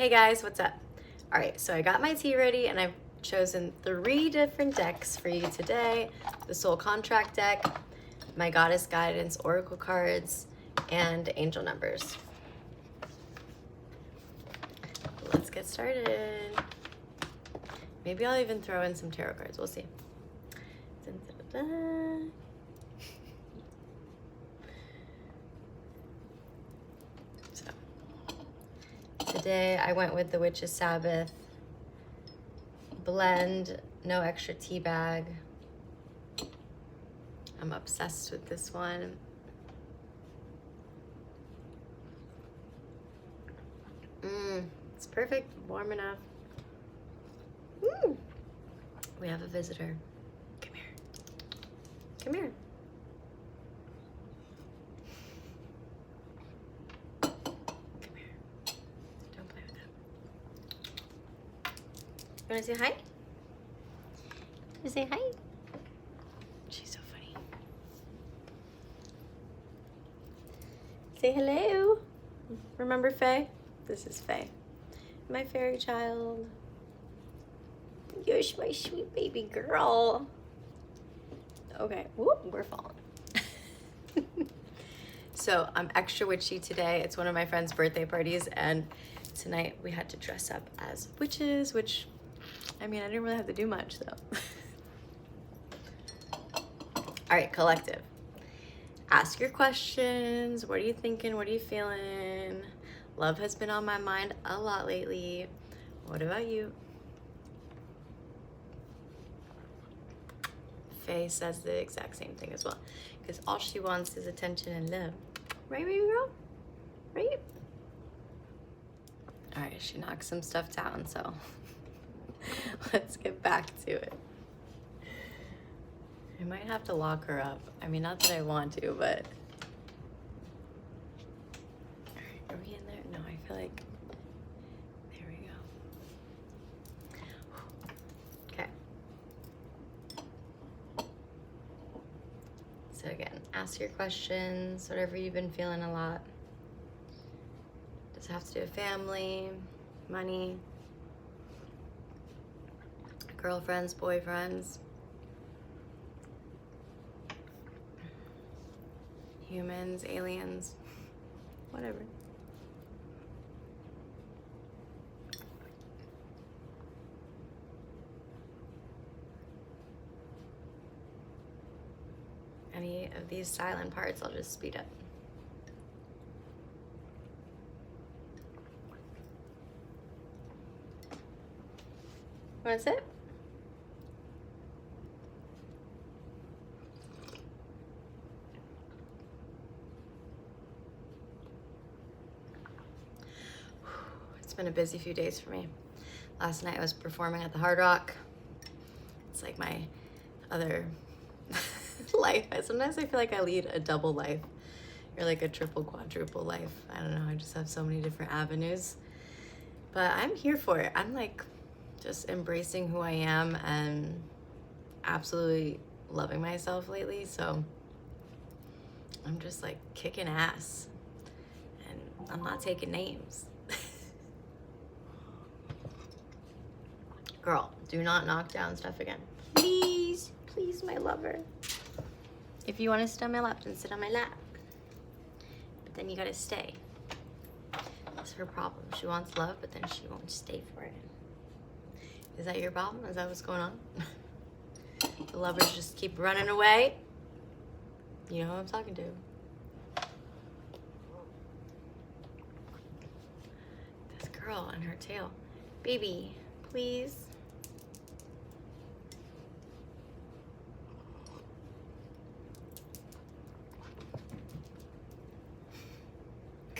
Hey guys, what's up? All right, so I got my tea ready and I've chosen 3 different decks for you today. The Soul Contract deck, my Goddess Guidance Oracle cards, and angel numbers. Let's get started. Maybe I'll even throw in some tarot cards, we'll see. Dun, dun, dun, dun. Today I went with the Witch's Sabbath blend, no extra tea bag. I'm obsessed with this one. It's perfect, warm enough. We have a visitor. Come here. Come here. You wanna say hi? You say hi? She's so funny. Say hello. Remember Faye? This is Faye. My fairy child. You're my sweet baby girl. Okay, whoop, we're falling. So I'm extra witchy today. It's one of my friend's birthday parties, and tonight we had to dress up as witches, which, I mean, I didn't really have to do much though. All right, collective. Ask your questions. What are you thinking? What are you feeling? Love has been on my mind a lot lately. What about you? Faye says the exact same thing as well, because all she wants is attention and love. Right, baby girl? Right? All right, she knocked some stuff down, so let's get back to it. I might have to lock her up. I mean, not that I want to, but... All right, are we in there? No, I feel like... There we go. Okay. So again, ask your questions, whatever you've been feeling a lot. Does it have to do with family, money, girlfriends, boyfriends, humans, aliens, whatever. Any of these silent parts, I'll just speed up. Want to sit? It's been a busy few days for me. Last night I was performing at the Hard Rock. It's like my other life. Sometimes I feel like I lead a double life, or like a triple, quadruple life. I don't know, I just have so many different avenues. But I'm here for it. I'm like just embracing who I am and absolutely loving myself lately. So I'm just like kicking ass, and I'm not taking names. Girl, do not knock down stuff again. Please, please, my lover. If you want to sit on my lap, then sit on my lap. But then you gotta stay. That's her problem. She wants love, but then she won't stay for it. Is that your problem? Is that what's going on? The lovers just keep running away. You know who I'm talking to. This girl and her tail. Baby, please.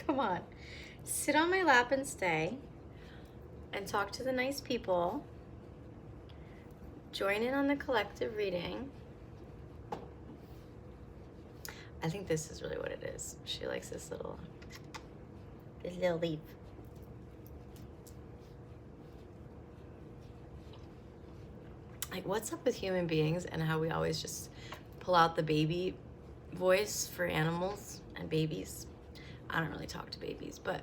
Come on. Sit on my lap and stay. And talk to the nice people. Join in on the collective reading. I think this is really what it is. She likes this little leaf. Like, what's up with human beings and how we always just pull out the baby voice for animals and babies? I don't really talk to babies, but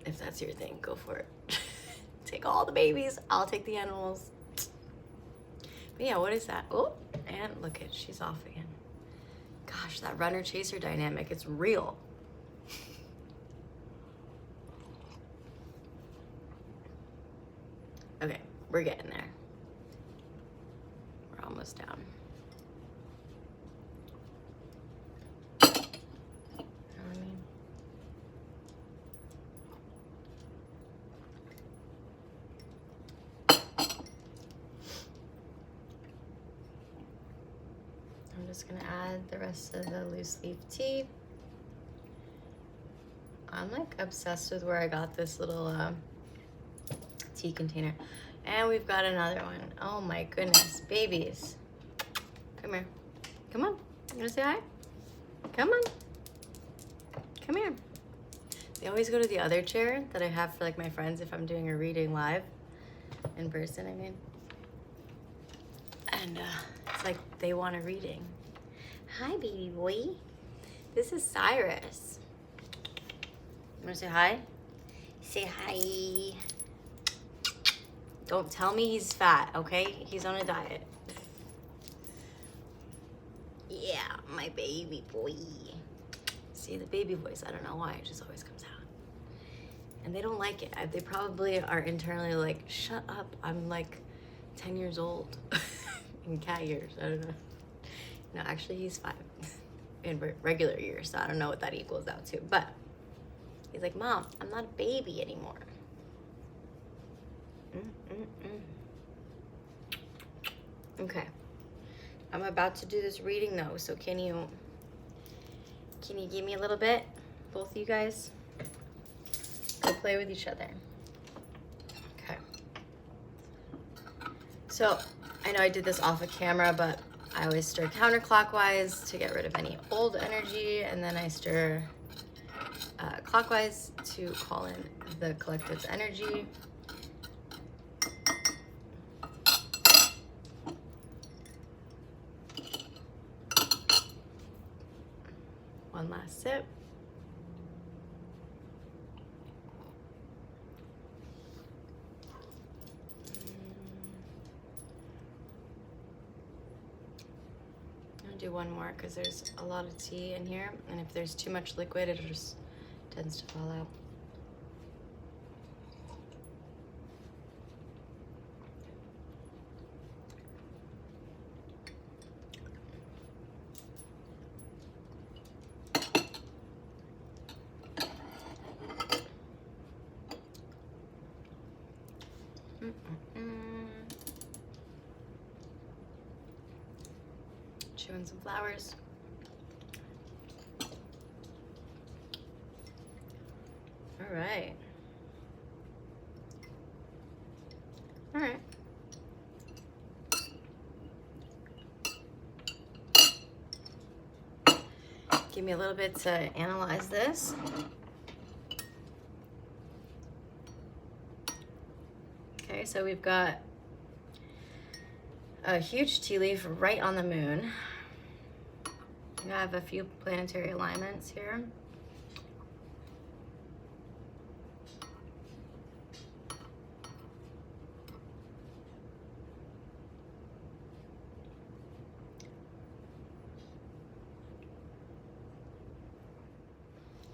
if that's your thing, go for it. Take all the babies, I'll take the animals. But yeah, what is that? Oh, and look at, she's off again. Gosh, that runner-chaser dynamic, it's real. Okay, we're getting there. We're almost down. You know what I mean? I'm just gonna add the rest of the loose leaf tea. I'm like obsessed with where I got this little tea container. And we've got another one. Oh my goodness, babies. Come here. Come on. You wanna say hi? Come on. Come here. They always go to the other chair that I have for like my friends if I'm doing a reading live. In person, I mean. And it's like they want a reading. Hi, baby boy. This is Cyrus. You wanna say hi? Say hi. Don't tell me he's fat, okay? He's on a diet. Yeah, my baby boy. See, the baby voice, I don't know why, it just always comes out. And they don't like it. They probably are internally like, shut up, I'm like 10 years old. In cat years, I don't know. No, actually he's 5 in regular years, so I don't know what that equals out to. But he's like, Mom, I'm not a baby anymore. Okay, I'm about to do this reading though, so can you give me a little bit, both of you guys? Go play with each other. Okay. So I know I did this off of camera, but I always stir counterclockwise to get rid of any old energy, and then I stir clockwise to call in the collective's energy. One last sip. I'll do one more because there's a lot of tea in here, and if there's too much liquid, it just tends to fall out. Chewing some flowers. All right. All right. Give me a little bit to analyze this. Okay, so we've got a huge tea leaf right on the moon. I have a few planetary alignments here.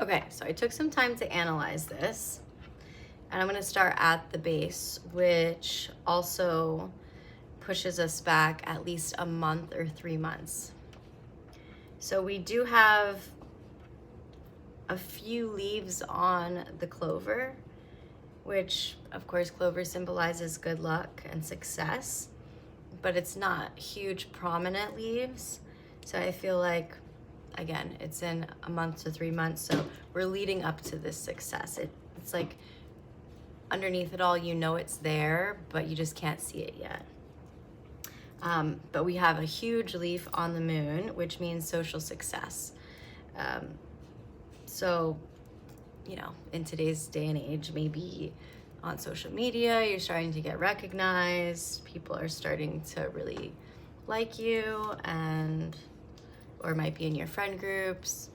Okay, so I took some time to analyze this, and I'm gonna start at the base, which also pushes us back at least a month or 3 months. So we do have a few leaves on the clover, which of course clover symbolizes good luck and success, but it's not huge prominent leaves. So I feel like, again, it's in a month to 3 months, so we're leading up to this success. It's like underneath it all, you know it's there, but you just can't see it yet. But we have a huge leaf on the moon, which means social success. So, you know, in today's day and age, maybe on social media, you're starting to get recognized. People are starting to really like you, or might be in your friend groups.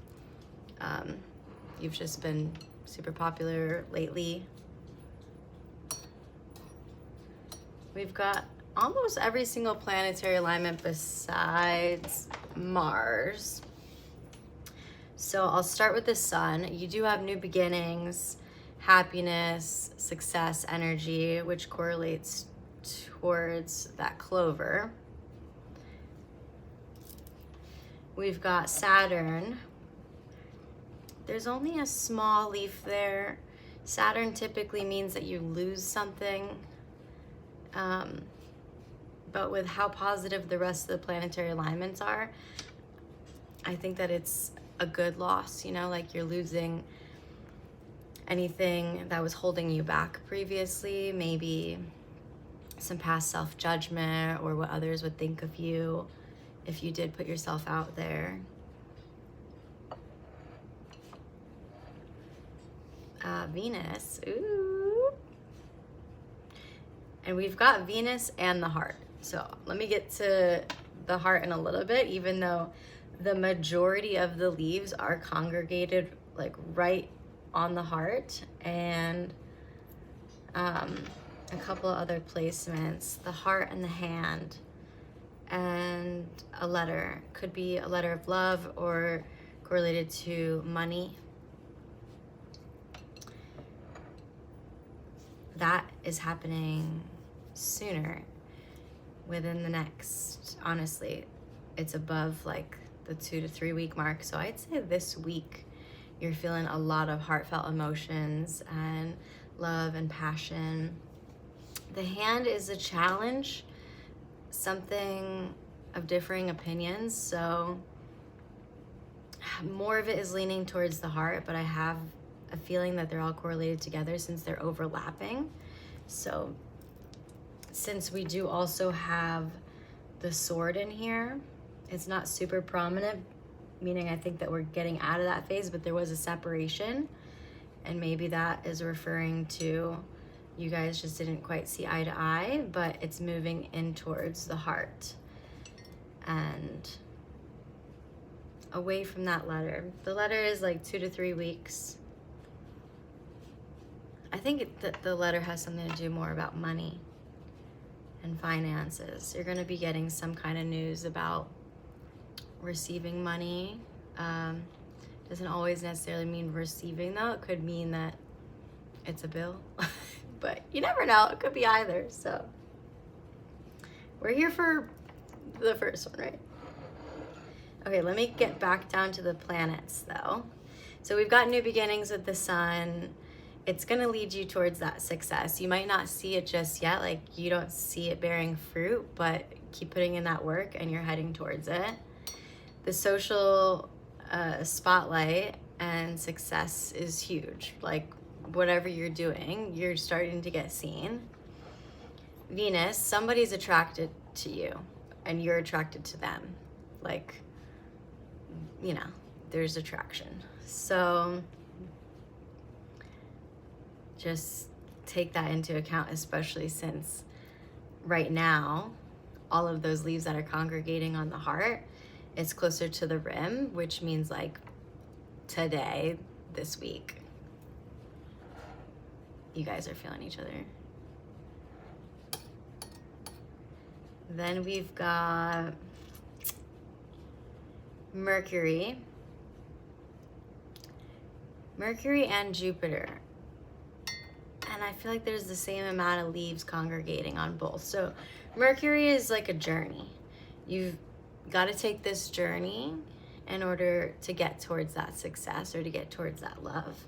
You've just been super popular lately. We've got almost every single planetary alignment besides Mars. So I'll start with the sun. You do have new beginnings, happiness, success, energy, which correlates towards that clover. We've got Saturn. There's only a small leaf there. Saturn typically means that you lose something. But with how positive the rest of the planetary alignments are, I think that it's a good loss, you know, like you're losing anything that was holding you back previously, maybe some past self-judgment or what others would think of you if you did put yourself out there. Venus, ooh. And we've got Venus and the heart. So let me get to the heart in a little bit, even though the majority of the leaves are congregated like right on the heart, and a couple of other placements, the heart and the hand, and a letter. Could be a letter of love or correlated to money. That is happening sooner, within the next, honestly, it's above like the 2 to 3 week mark. So I'd say this week you're feeling a lot of heartfelt emotions and love and passion. The hand is a challenge, something of differing opinions. So more of it is leaning towards the heart, but I have a feeling that they're all correlated together since they're overlapping. So since we do also have the sword in here, it's not super prominent, meaning I think that we're getting out of that phase, but there was a separation, and maybe that is referring to you guys just didn't quite see eye to eye, but it's moving in towards the heart and away from that letter. The letter is like 2 to 3 weeks. I think that the letter has something to do more about money and finances. You're going to be getting some kind of news about receiving money. Doesn't always necessarily mean receiving, though. It could mean that it's a bill. But you never know. It could be either. So we're here for the first one, right? Okay, let me get back down to the planets, though. So we've got new beginnings with the sun. It's going to lead you towards that success. You might not see it just yet, like you don't see it bearing fruit, but keep putting in that work and you're heading towards it. The social spotlight and success is huge. Like whatever you're doing, you're starting to get seen. Venus, somebody's attracted to you and you're attracted to them. Like, you know, there's attraction. So just take that into account, especially since right now, all of those leaves that are congregating on the heart, it's closer to the rim, which means like today, this week, you guys are feeling each other. Then we've got Mercury and Jupiter. And I feel like there's the same amount of leaves congregating on both. So Mercury is like a journey. You've got to take this journey in order to get towards that success or to get towards that love.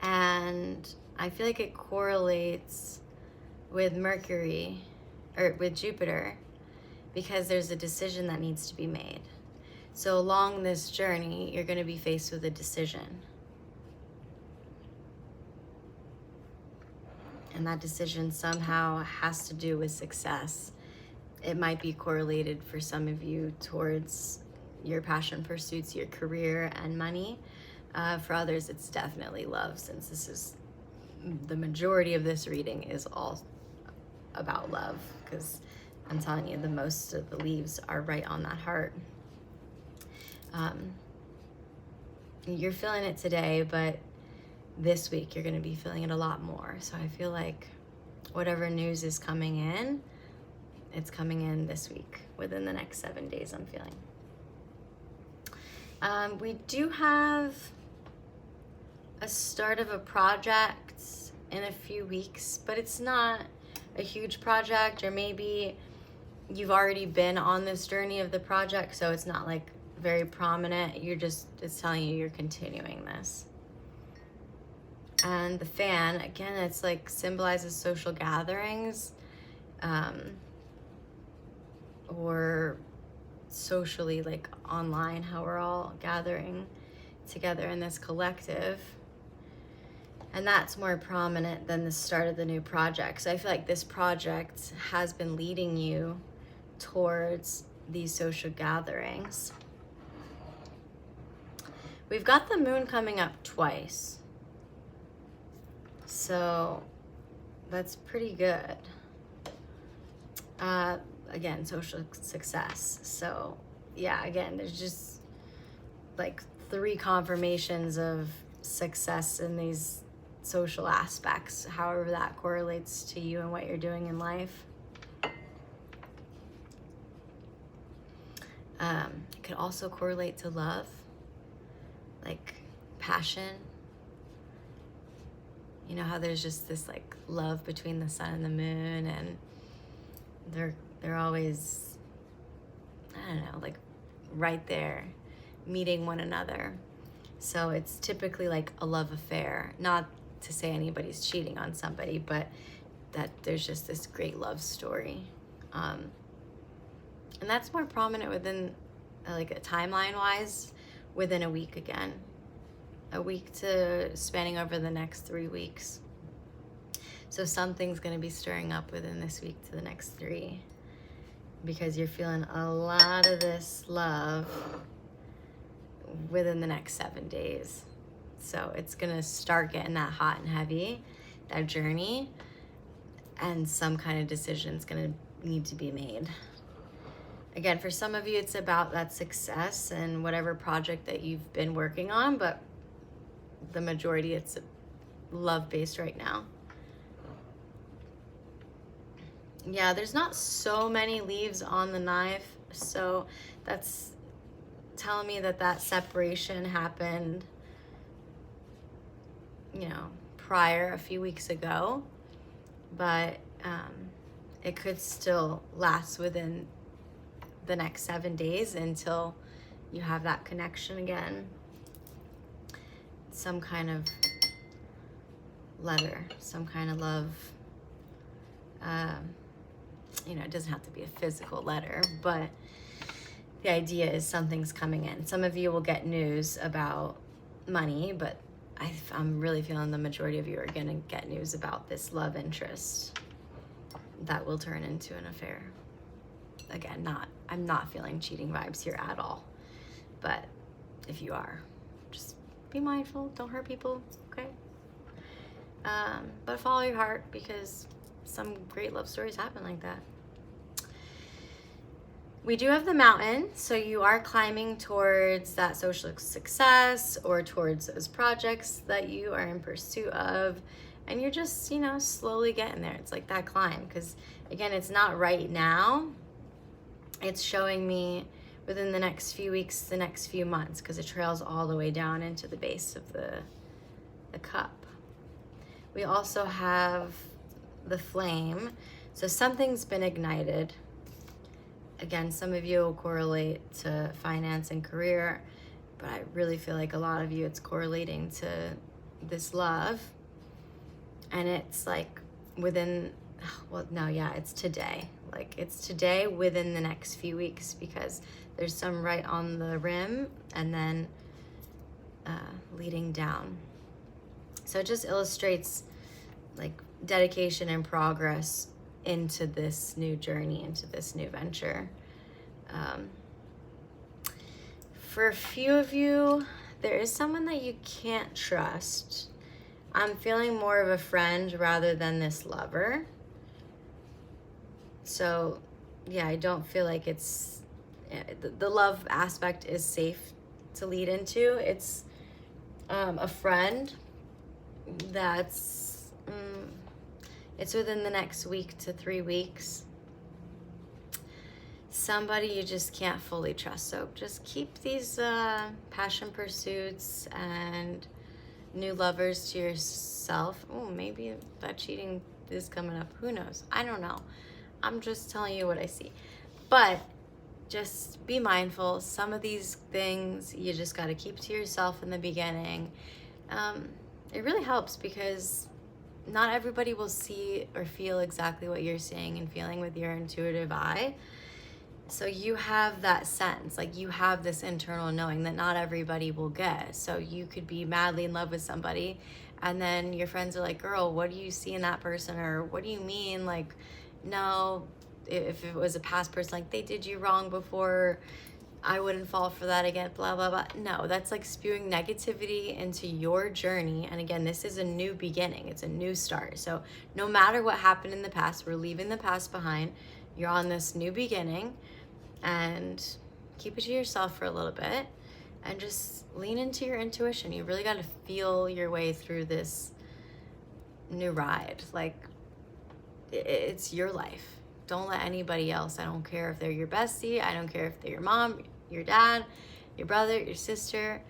And I feel like it correlates with Mercury or with Jupiter because there's a decision that needs to be made. So along this journey, you're going to be faced with a decision. And that decision somehow has to do with success. It might be correlated for some of you towards your passion pursuits, your career, and money. For others, it's definitely love, since this is the majority of this reading is all about love, because I'm telling you, the most of the leaves are right on that heart. You're feeling it today, but this week you're going to be feeling it a lot more. So I feel like whatever news is coming in, it's coming in this week, within the next 7 days, I'm feeling. We do have a start of a project in a few weeks, but it's not a huge project, or maybe you've already been on this journey of the project, so it's not like very prominent. It's telling you you're continuing this. And the fan, again, it's like symbolizes social gatherings, or socially, like online, how we're all gathering together in this collective. And that's more prominent than the start of the new project. So I feel like this project has been leading you towards these social gatherings. We've got the moon coming up twice. So that's pretty good. Again, social success. So yeah, again, there's just like 3 confirmations of success in these social aspects, however that correlates to you and what you're doing in life. It could also correlate to love, like passion. You know how there's just this like love between the sun and the moon, and they're always, I don't know, like right there, meeting one another. So it's typically like a love affair. Not to say anybody's cheating on somebody, but that there's just this great love story. And that's more prominent within, like a timeline-wise, within a week again. A week to spanning over the next 3 weeks. So something's going to be stirring up within this week to the next 3. Because you're feeling a lot of this love within the next 7 days. So it's going to start getting that hot and heavy, that journey, and some kind of decision's going to need to be made. Again, for some of you, it's about that success and whatever project that you've been working on, but the majority, it's love-based right now. Yeah, there's not so many leaves on the knife, so that's telling me that separation happened, prior, a few weeks ago, but it could still last within the next 7 days until you have that connection again. Some kind of letter, some kind of love. It doesn't have to be a physical letter, but the idea is something's coming in. Some of you will get news about money, but I'm really feeling the majority of you are going to get news about this love interest that will turn into an affair. Again, I'm not feeling cheating vibes here at all, but if you are, just be mindful, don't hurt people, okay? But follow your heart, because some great love stories happen like that. We do have the mountain, so you are climbing towards that social success or towards those projects that you are in pursuit of, and you're just, slowly getting there. It's like that climb, because again, it's not right now. It's showing me within the next few weeks, the next few months, because it trails all the way down into the base of the cup. We also have the flame, so something's been ignited. Again, some of you will correlate to finance and career, but I really feel like a lot of you, it's correlating to this love. And it's like it's today. Like it's today within the next few weeks, because there's some right on the rim and then leading down. So it just illustrates like dedication and progress into this new journey, into this new venture. For a few of you, there is someone that you can't trust. I'm feeling more of a friend rather than this lover. So yeah, I don't feel like it's, the love aspect is safe to lead into. It's a friend that's, it's within the next week to 3 weeks. Somebody you just can't fully trust. So just keep these passion pursuits and new lovers to yourself. Oh, maybe that cheating is coming up. Who knows? I don't know. I'm just telling you what I see. But just be mindful. Some of these things you just got to keep to yourself in the beginning. It really helps because not everybody will see or feel exactly what you're seeing and feeling with your intuitive eye. So you have that sense, like you have this internal knowing that not everybody will get. So you could be madly in love with somebody and then your friends are like, girl, what do you see in that person? Or what do you mean? Like, no, if it was a past person, like they did you wrong before, I wouldn't fall for that again, blah, blah, blah. No, that's like spewing negativity into your journey. And again, this is a new beginning. It's a new start. So no matter what happened in the past, we're leaving the past behind. You're on this new beginning. And keep it to yourself for a little bit and just lean into your intuition. You really got to feel your way through this new ride. Like, it's your life. Don't let anybody else. I don't care if they're your bestie. I don't care if they're your mom, your dad, your brother, your sister.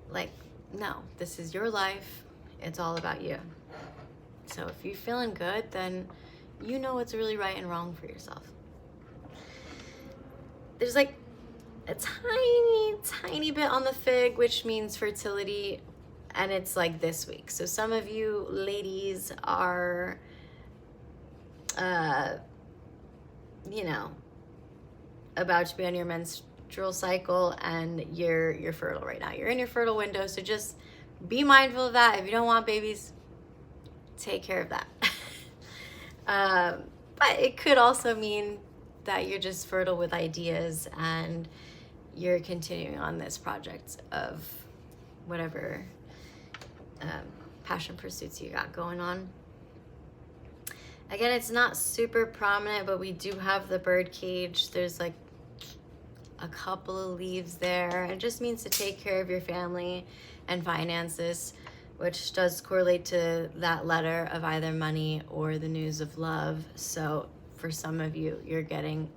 Like, no, this is your life. It's all about you. So if you're feeling good, then you know what's really right and wrong for yourself. There's like a tiny bit on the fig, which means fertility, and it's like this week. So some of you ladies are, about to be on your menstrual cycle and you're fertile right now. You're in your fertile window, so just be mindful of that. If you don't want babies, take care of that. But it could also mean that you're just fertile with ideas and you're continuing on this project of whatever passion pursuits you got going on. Again, it's not super prominent, but we do have the bird cage. There's like a couple of leaves there. It just means to take care of your family and finances, which does correlate to that letter of either money or the news of love. So for some of you, you're getting,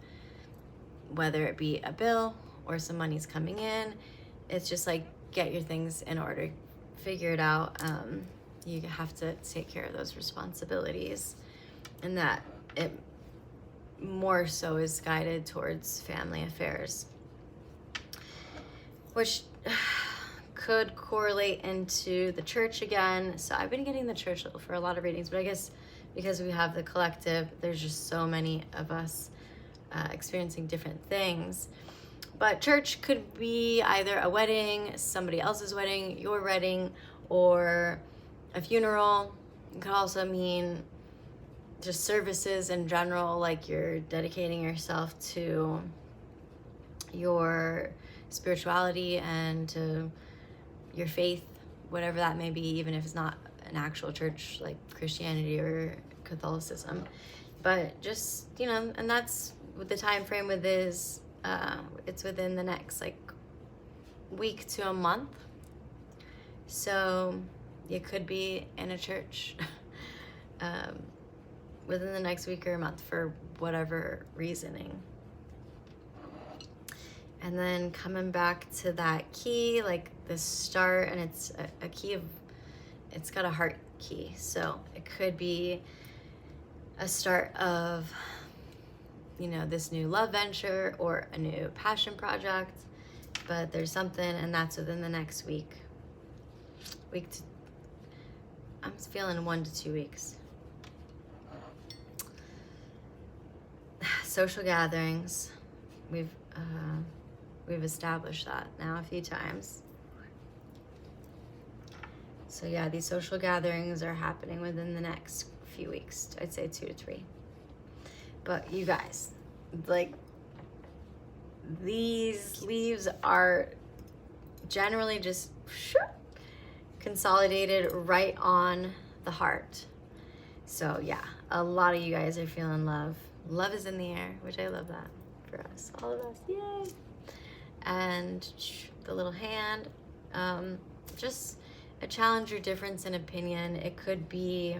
whether it be a bill or some money's coming in, it's just like, get your things in order, figure it out. You have to take care of those responsibilities, and that it more so is guided towards family affairs, which could correlate into the church again. So I've been getting the church for a lot of readings, but I guess because we have the collective, there's just so many of us experiencing different things. But church could be either a wedding, somebody else's wedding, your wedding, or a funeral. It could also mean just services in general, like you're dedicating yourself to your spirituality and to your faith, whatever that may be, even if it's not an actual church like Christianity or Catholicism. But just, and that's what the time frame with is, it's within the next like week to a month. So you could be in a church within the next week or a month for whatever reasoning. And then coming back to that key, like the start, and it's a key of, it's got a heart key. So it could be a start of, this new love venture or a new passion project, but there's something, and that's within the next week. I'm feeling 1 to 2 weeks. Social gatherings, we've established that now a few times. So yeah, these social gatherings are happening within the next few weeks. I'd say 2 to 3. But you guys, like, these leaves are generally just consolidated right on the heart. So yeah, a lot of you guys are feeling love. Love is in the air, which I love that for us, all of us, yay. And the little hand, a challenge or difference in opinion. It could be,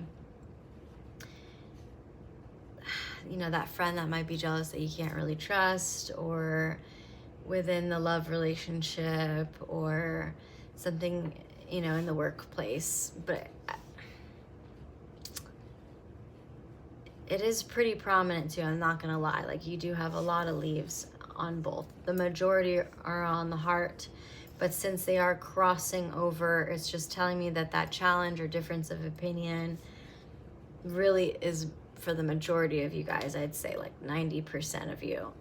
you know, that friend that might be jealous that you can't really trust, or within the love relationship, or something, you know, in the workplace. But it is pretty prominent too, I'm not gonna lie. Like, you do have a lot of leaves on both. The majority are on the heart, but since they are crossing over, it's just telling me that that challenge or difference of opinion really is, for the majority of you guys, I'd say like 90% of you,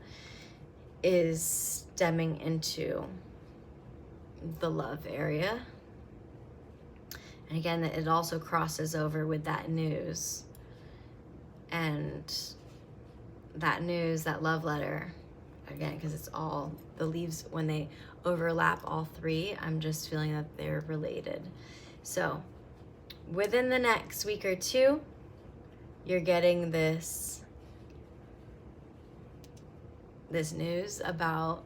is stemming into the love area. And again, it also crosses over with that news. And that news, that love letter, again, because it's all the leaves, when they overlap all three, I'm just feeling that they're related. So within the next week or two, you're getting this news about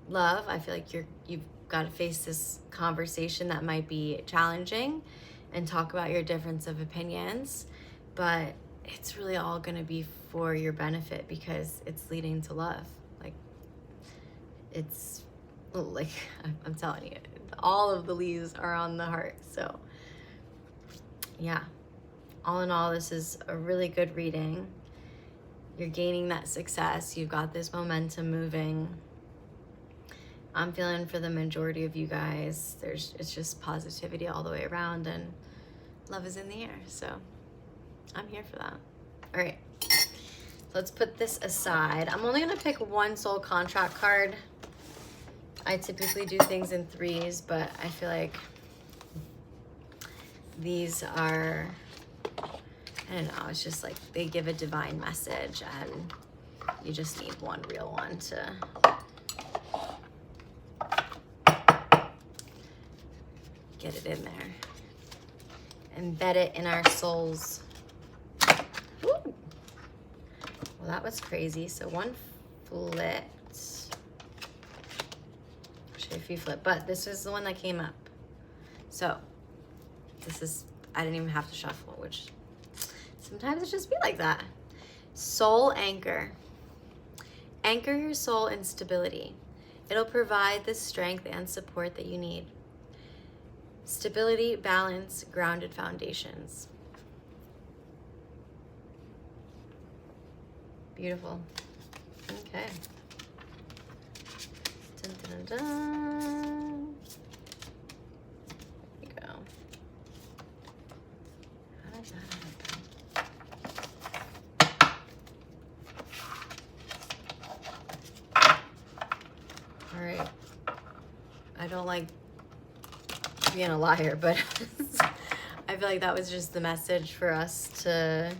love. I feel like you've got to face this conversation that might be challenging and talk about your difference of opinions, but it's really all going to be for your benefit, because it's leading to love. Like, it's like, I'm telling you, all of the leaves are on the heart. So yeah, all in all, this is a really good reading. You're gaining that success. You've got this momentum moving. I'm feeling for the majority of you guys, it's just positivity all the way around, and love is in the air. So I'm here for that. All right, so let's put this aside. I'm only gonna pick one soul contract card. I typically do things in threes, but I feel like these are, I don't know, it's just like they give a divine message, and you just need one real one to get it in there. Embed it in our souls. Woo. Well, that was crazy. So one flipped. Actually, a few flipped, but this is the one that came up. So this is, I didn't even have to shuffle, which sometimes it just be like that. Soul anchor. Anchor your soul in stability. It'll provide the strength and support that you need. Stability, balance, grounded foundations. Beautiful. Okay. Dun, dun, dun, dun. There we go. How does that happen? All right. I don't like being a liar, but I feel like that was just the message for us to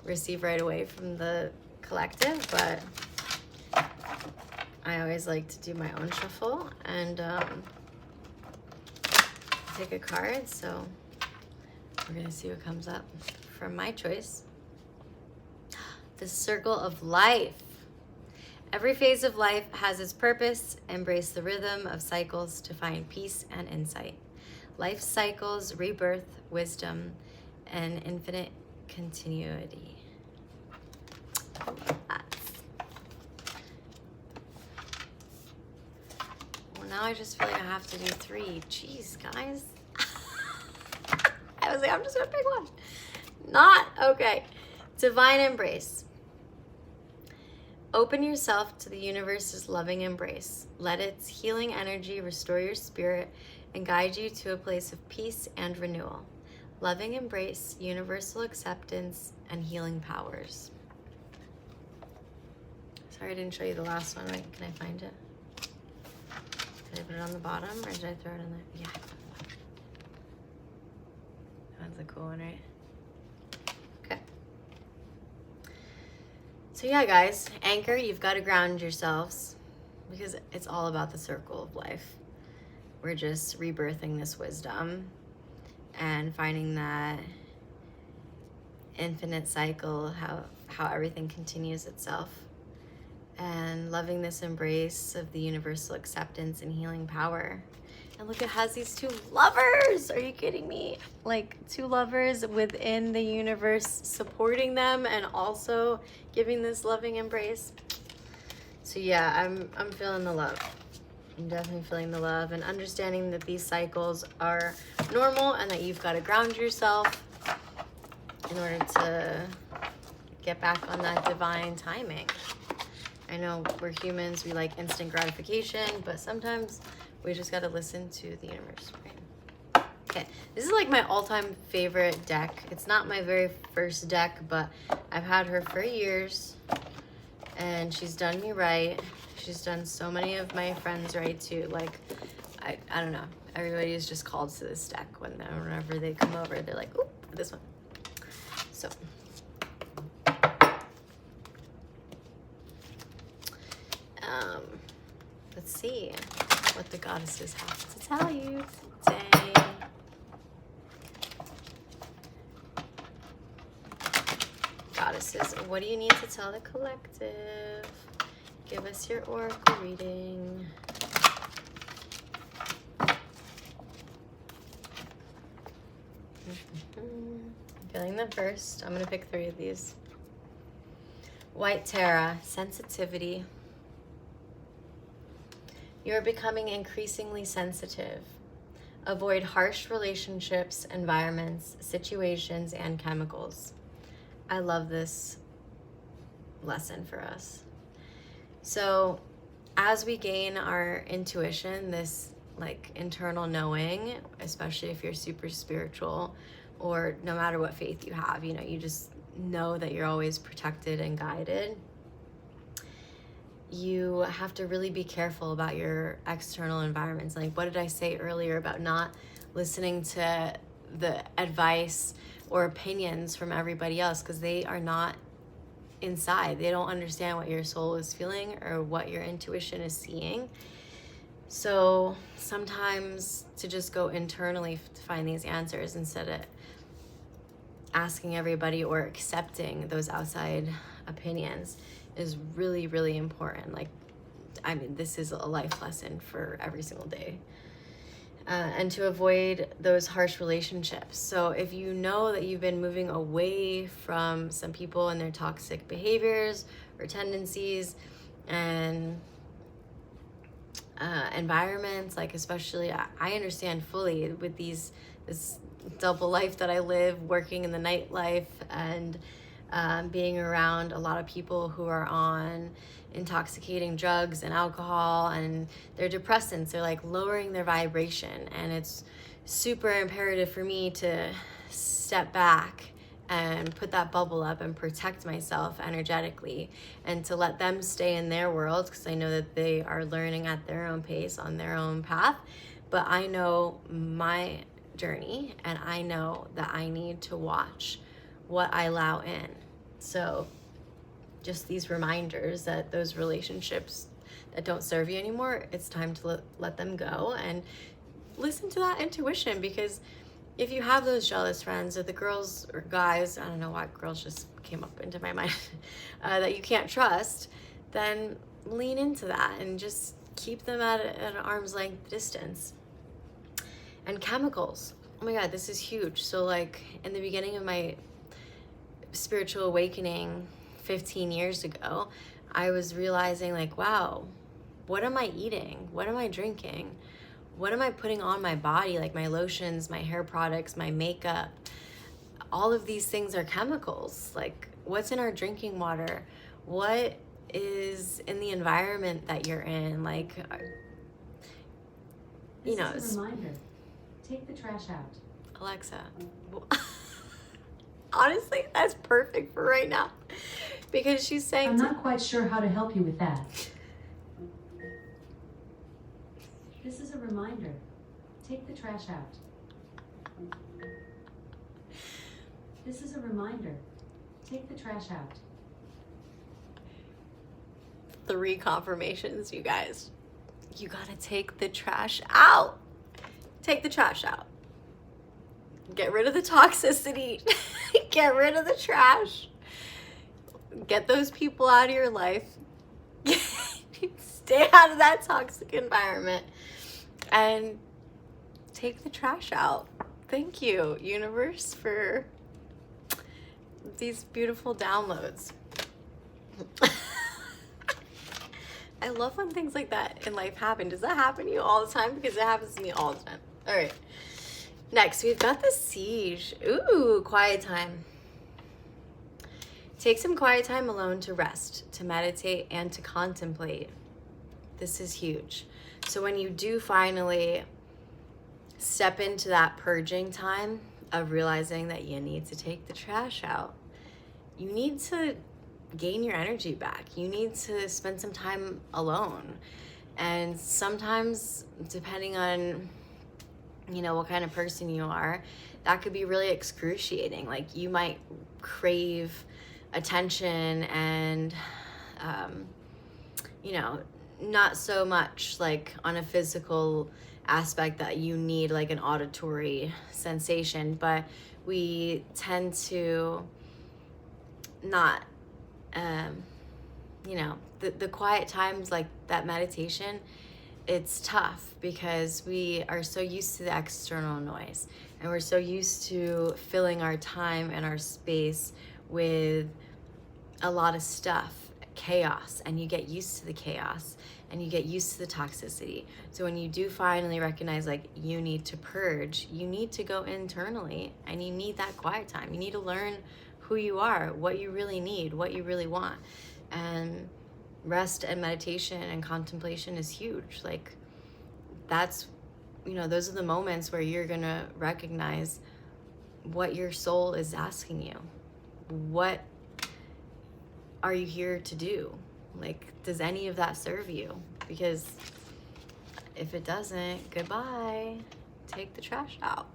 receive right away from the collective. But I always like to do my own shuffle and take a card. So we're gonna see what comes up from my choice. The circle of life. Every phase of life has its purpose. Embrace the rhythm of cycles to find peace and insight. Life cycles, rebirth, wisdom, and infinite continuity. Well, now I just feel like I have to do three. Jeez, guys. I was like, I'm just gonna pick one. Not okay. Divine embrace. Open yourself to the universe's loving embrace. Let its healing energy restore your spirit and guide you to a place of peace and renewal. Loving embrace, universal acceptance, and healing powers. Sorry I didn't show you the last one. Wait, can I find it? Did I put it on the bottom, or did I throw it in there? Yeah. That's a cool one, right? Okay. So yeah, guys, anchor, you've got to ground yourselves, because it's all about the circle of life. We're just rebirthing this wisdom and finding that infinite cycle, how everything continues itself, and loving this embrace of the universal acceptance and healing power. And look, it has these 2 lovers. Are you kidding me? Like 2 lovers within the universe supporting them and also giving this loving embrace. So yeah, I'm feeling the love. I'm definitely feeling the love and understanding that these cycles are normal and that you've got to ground yourself in order to get back on that divine timing. I know we're humans, we like instant gratification, but sometimes we just got to listen to the universe, right? Okay, this is like my all-time favorite deck. It's not my very first deck, but I've had her for years and she's done me right. She's done so many of my friends right too. Like, I don't know. Everybody is just called to this deck whenever they come over. They're like, "Ooh, this one." So, let's see what the goddesses have to tell you today. Goddesses, what do you need to tell the collective? Give us your oracle reading. Feeling the first. I'm going to pick 3 of these. White Tara, sensitivity. You are becoming increasingly sensitive. Avoid harsh relationships, environments, situations, and chemicals. I love this lesson for us. So as we gain our intuition, this like internal knowing, especially if you're super spiritual or no matter what faith you have, you know, you just know that you're always protected and guided. You have to really be careful about your external environments. Like, what did I say earlier about not listening to the advice or opinions from everybody else, because they are not inside. They don't understand what your soul is feeling or what your intuition is seeing. So sometimes to just go internally to find these answers instead of asking everybody or accepting those outside opinions is really, really important. Like, I mean, this is a life lesson for every single day. And to avoid those harsh relationships. So if you know that you've been moving away from some people and their toxic behaviors or tendencies and environments, like especially, I understand fully with this double life that I live, working in the nightlife and being around a lot of people who are on intoxicating drugs and alcohol, and they're depressants. They're like lowering their vibration, and it's super imperative for me to step back and put that bubble up and protect myself energetically and to let them stay in their world, because I know that they are learning at their own pace on their own path. But I know my journey, and I know that I need to watch what I allow in. So just these reminders that those relationships that don't serve you anymore, it's time to let them go and listen to that intuition. Because if you have those jealous friends, or the girls or guys, I don't know why girls just came up into my mind, that you can't trust, then lean into that and just keep them at an arm's length distance. And chemicals, oh my God, this is huge. So like in the beginning of my spiritual awakening 15 years ago, I was realizing like, wow, what am I eating? What am I drinking? What am I putting on my body? Like my lotions, my hair products, my makeup, all of these things are chemicals. Like, what's in our drinking water? What is in the environment that you're in? Like, you know, this is a reminder. Take the trash out. Alexa. Honestly, that's perfect for right now, because she's saying I'm not quite sure how to help you with that. This is a reminder. Take the trash out. This is a reminder. Take the trash out. 3 confirmations, you guys. You gotta take the trash out. Take the trash out. Get rid of the toxicity. Get rid of the trash. Get those people out of your life. Stay out of that toxic environment. And take the trash out. Thank you, universe, for these beautiful downloads. I love when things like that in life happen. Does that happen to you all the time? Because it happens to me all the time. All right. Next, we've got the siege. Ooh, quiet time. Take some quiet time alone to rest, to meditate, and to contemplate. This is huge. So when you do finally step into that purging time of realizing that you need to take the trash out, you need to gain your energy back. You need to spend some time alone. And sometimes, depending on, you know, what kind of person you are, that could be really excruciating. Like, you might crave attention and, you know, not so much like on a physical aspect that you need like an auditory sensation, but we tend to not, you know, the quiet times like that meditation, it's tough because we are so used to the external noise and we're so used to filling our time and our space with a lot of stuff, chaos, and you get used to the chaos and you get used to the toxicity. So when you do finally recognize like you need to purge, you need to go internally and you need that quiet time. You need to learn who you are, what you really need, what you really want. And rest and meditation and contemplation is huge. Like, that's, you know, those are the moments where you're gonna recognize what your soul is asking you. What are you here to do? Like, does any of that serve you? Because if it doesn't, goodbye. Take the trash out.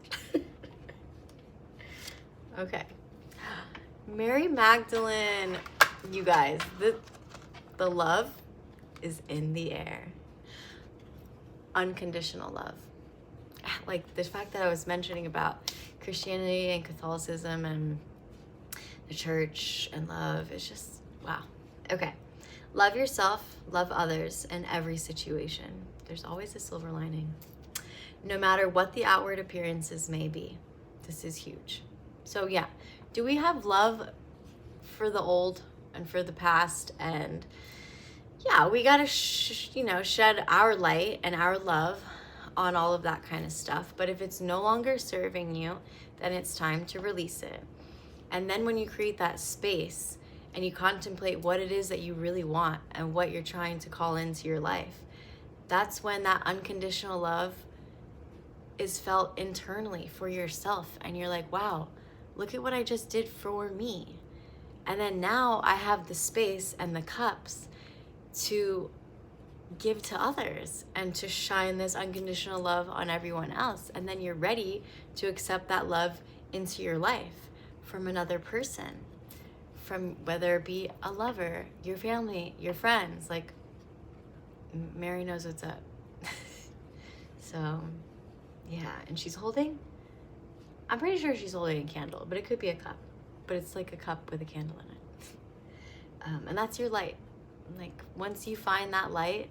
Okay. Mary Magdalene, you guys, the love is in the air. Unconditional love. Like, the fact that I was mentioning about Christianity and Catholicism and the church and love is just, wow. Okay. Love yourself, love others in every situation. There's always a silver lining. No matter what the outward appearances may be. This is huge. So yeah, do we have love for the old and for the past? And yeah, we gotta, shed our light and our love on all of that kind of stuff. But if it's no longer serving you, then it's time to release it. And then when you create that space and you contemplate what it is that you really want and what you're trying to call into your life, that's when that unconditional love is felt internally for yourself. And you're like, wow, look at what I just did for me. And then now I have the space and the cups to give to others and to shine this unconditional love on everyone else. And then you're ready to accept that love into your life from another person, from whether it be a lover, your family, your friends. Like, Mary knows what's up. So yeah, and she's holding, I'm pretty sure she's holding a candle, but it could be a cup, but it's like a cup with a candle in it. And that's your light. Like, once you find that light,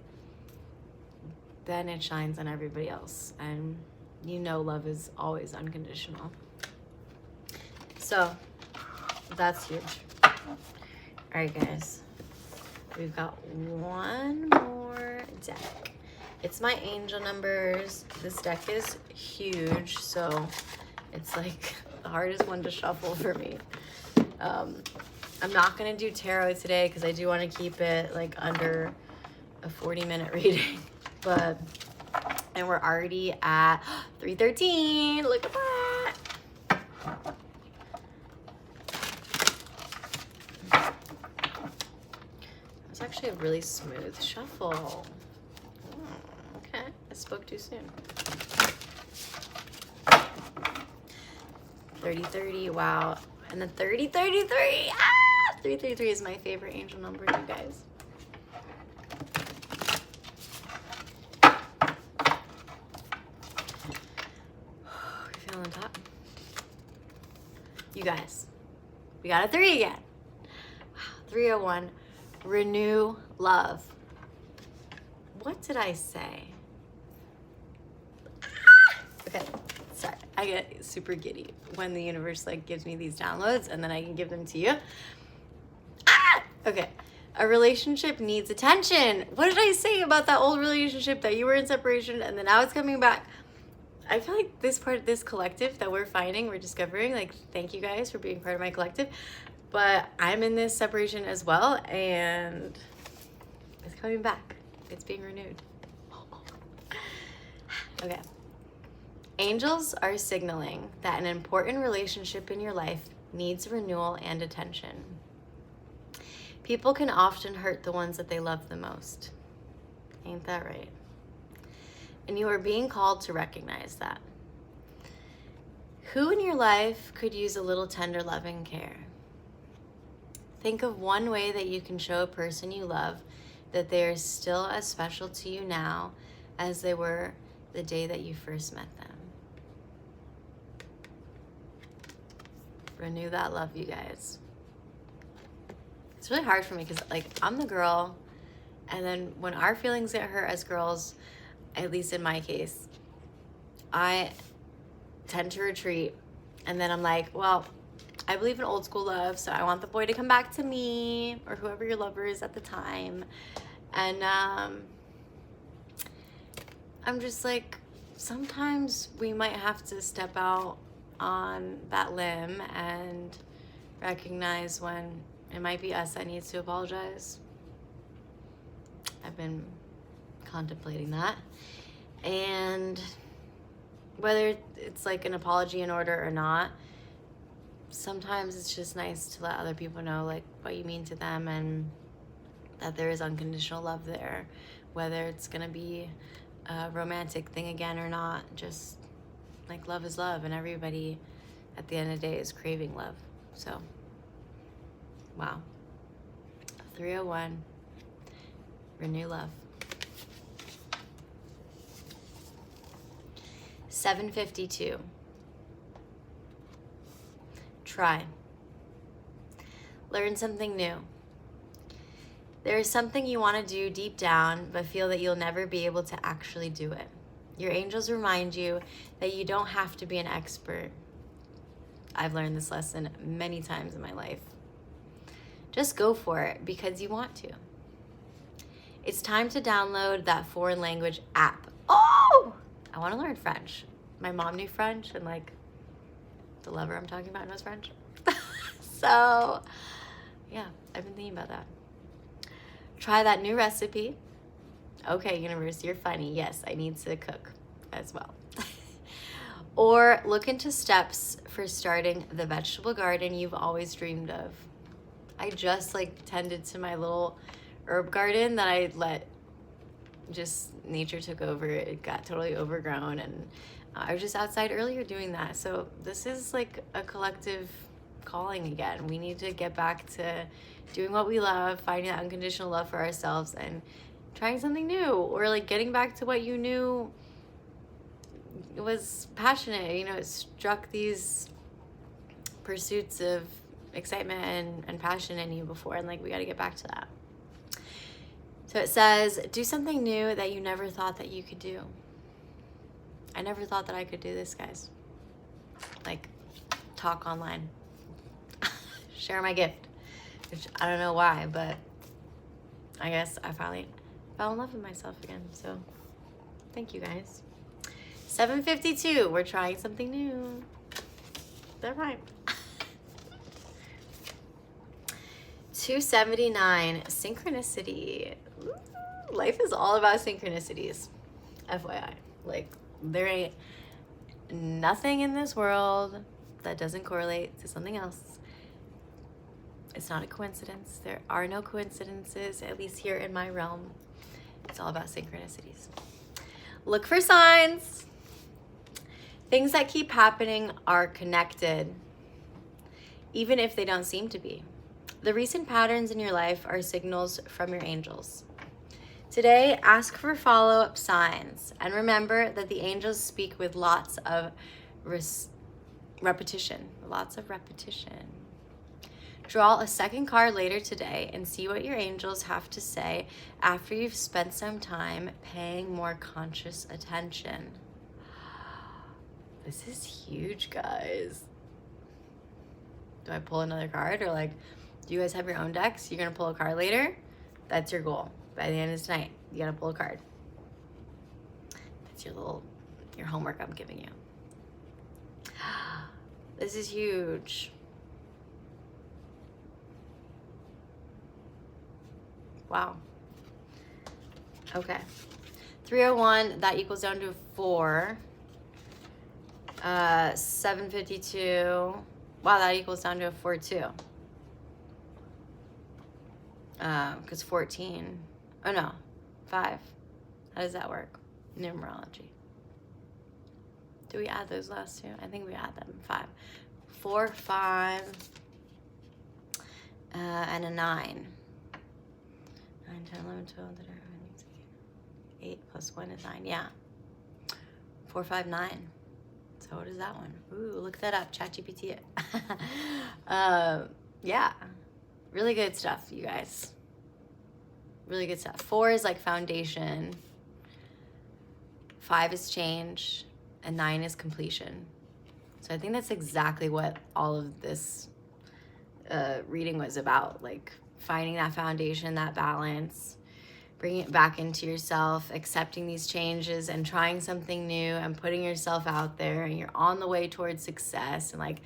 then it shines on everybody else. And you know love is always unconditional. So that's huge. All right, guys. We've got one more deck. It's my angel numbers. This deck is huge, so it's like the hardest one to shuffle for me. I'm not gonna do tarot today because I do want to keep it like under a 40-minute reading. And we're already at 3:13. Look at that. It's actually a really smooth shuffle. Okay, I spoke too soon. 30-30, wow. And then 30-33, 333 is my favorite angel number, you guys. We're feeling top. You guys, we got a 3 again. Wow, 301, renew love. What did I say? Okay, I get super giddy when the universe like gives me these downloads and then I can give them to you. Ah! Okay. A relationship needs attention. What did I say about that old relationship that you were in separation and then now it's coming back? I feel like this collective that we're finding, we're discovering, like, thank you guys for being part of my collective. But I'm in this separation as well, and it's coming back. It's being renewed. Okay. Angels are signaling that an important relationship in your life needs renewal and attention. People can often hurt the ones that they love the most. Ain't that right? And you are being called to recognize that. Who in your life could use a little tender loving care? Think of one way that you can show a person you love that they are still as special to you now as they were the day that you first met them. Renew that love, you guys. It's really hard for me because, like, I'm the girl, and then when our feelings get hurt as girls, at least in my case, I tend to retreat. And then I'm like, well, I believe in old school love, so I want the boy to come back to me or whoever your lover is at the time. And I'm just like, sometimes we might have to step out on that limb and recognize when it might be us that needs to apologize. I've been contemplating that. And whether it's like an apology in order or not, sometimes it's just nice to let other people know like what you mean to them and that there is unconditional love there, whether it's gonna be a romantic thing again or not. Just like, love is love, and everybody at the end of the day is craving love. So wow. 301, renew love. 752. Try. Learn something new. There is something you want to do deep down, but feel that you'll never be able to actually do it. Your angels remind you that you don't have to be an expert. I've learned this lesson many times in my life. Just go for it because you want to. It's time to download that foreign language app. Oh! I want to learn French. My mom knew French, and like the lover I'm talking about knows French. So yeah, I've been thinking about that. Try that new recipe. Okay, universe, you're funny. Yes, I need to cook as well. Or look into steps for starting the vegetable garden you've always dreamed of. I just like tended to my little herb garden that I let just nature took over. It got totally overgrown, and I was just outside earlier doing that. So this is like a collective calling again. We need to get back to doing what we love, finding that unconditional love for ourselves, and trying something new, or like getting back to what you knew was passionate. You know, it struck these pursuits of excitement and passion in you before, and like we got to get back to that. So it says, do something new that you never thought that you could do. I never thought that I could do this, guys. Like, talk online. Share my gift. Which I don't know why, but I guess I finally fell in love with myself again. So thank you, guys. 752, we're trying something new. That rhymed. 279, synchronicity. Ooh, life is all about synchronicities. FYI. Like, there ain't nothing in this world that doesn't correlate to something else. It's not a coincidence. There are no coincidences, at least here in my realm. It's all about synchronicities. Look for signs. Things that keep happening are connected, even if they don't seem to be. The recent patterns in your life are signals from your angels. Today, ask for follow-up signs, and remember that the angels speak with lots of repetition. Lots of repetition. Draw a second card later today and see what your angels have to say after you've spent some time paying more conscious attention. This is huge, guys. Do I pull another card, or like, do you guys have your own decks? You're gonna pull a card later? That's your goal. By the end of tonight, you gotta pull a card. That's your homework I'm giving you. This is huge. Wow. Okay. 301, that equals down to 4. 752. Wow, that equals down to a 4 too. Because 14. Oh no, 5. How does that work? Numerology. Do we add those last two? I think we add them. 5. 4, 5, and a 9. 9, 10, 11, 12, 8 plus 1 is 9. Yeah. 4, 5, 9. So what is that one? Ooh, look that up. ChatGPT it. Yeah. Really good stuff, you guys. Really good stuff. 4 is like foundation. 5 is change. And 9 is completion. So I think that's exactly what all of this reading was about. Like finding that foundation, that balance, bringing it back into yourself, accepting these changes and trying something new and putting yourself out there, and you're on the way towards success, and like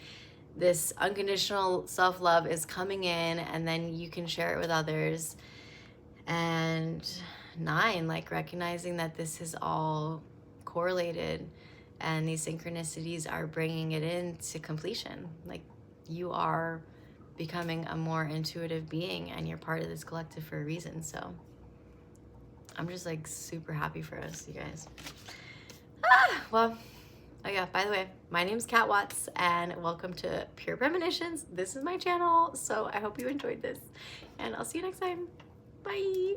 this unconditional self-love is coming in, and then you can share it with others. And 9, like recognizing that this is all correlated and these synchronicities are bringing it into completion. Like you are becoming a more intuitive being, and you're part of this collective for a reason. So I'm just like super happy for us, you guys. Well, oh yeah, by the way, my name's Kat Watts, and welcome to Pure Premonitions. This is my channel, so I hope you enjoyed this, and I'll see you next time. Bye.